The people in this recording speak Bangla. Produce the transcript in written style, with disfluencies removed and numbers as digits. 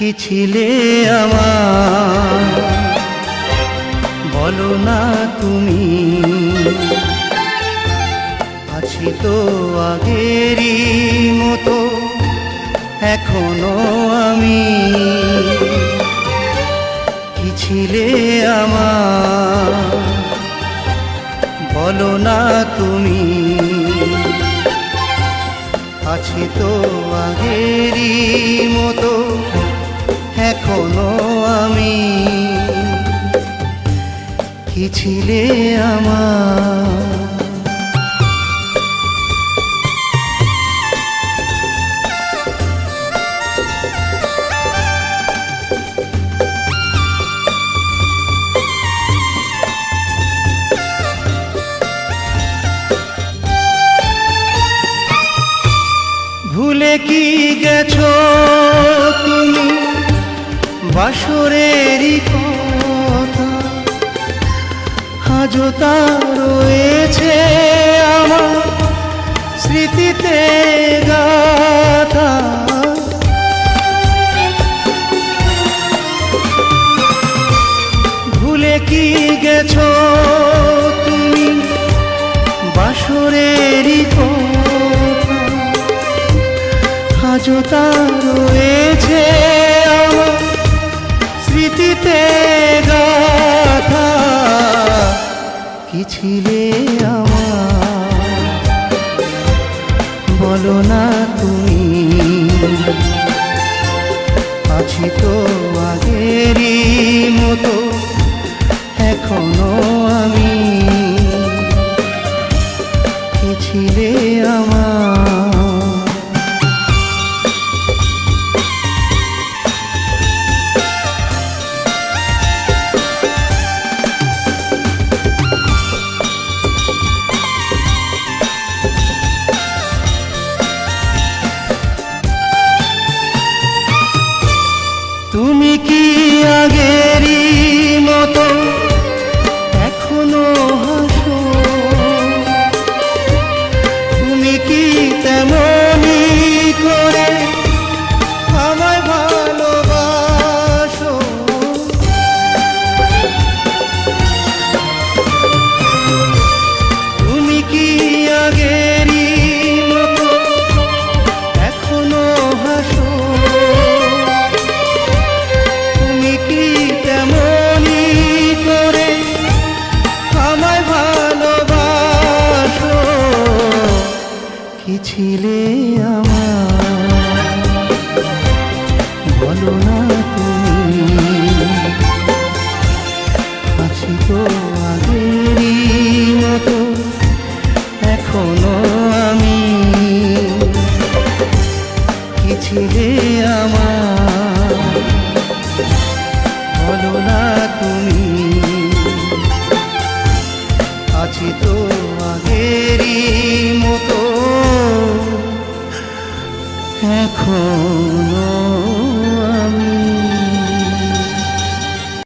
কি ছিলে আমার বলো না তুমি, আছি তো আগেরই মতো এখনো আমি। কি ছিলে আমার বলো না তুমি, আছি তো আগেরই মতো এখনো আমি। কি ছিলে আমার ভুলে কি গেছো তুমি বাসরেরই কথা, আজও তা রয়েছে আমার স্মৃতিতে গাথা। ভুলে কি গেছো তুমি বাসরেরই কথা, আজও তা রয়েছে আমার স্মৃতিতে গাথা। কি ছিলে আমার বলো না তুমি, আছি তো আগেরই মতো এখনো আমি। কি ছিলে আমার তুমি কি আগেরই মতো এখনো হাসো, তুমি কি তেমনি করে আমায় ভালোবাসো। তুমি কি আগেরই মতো এখনো হাসো, কি ছিলে আমার বলো না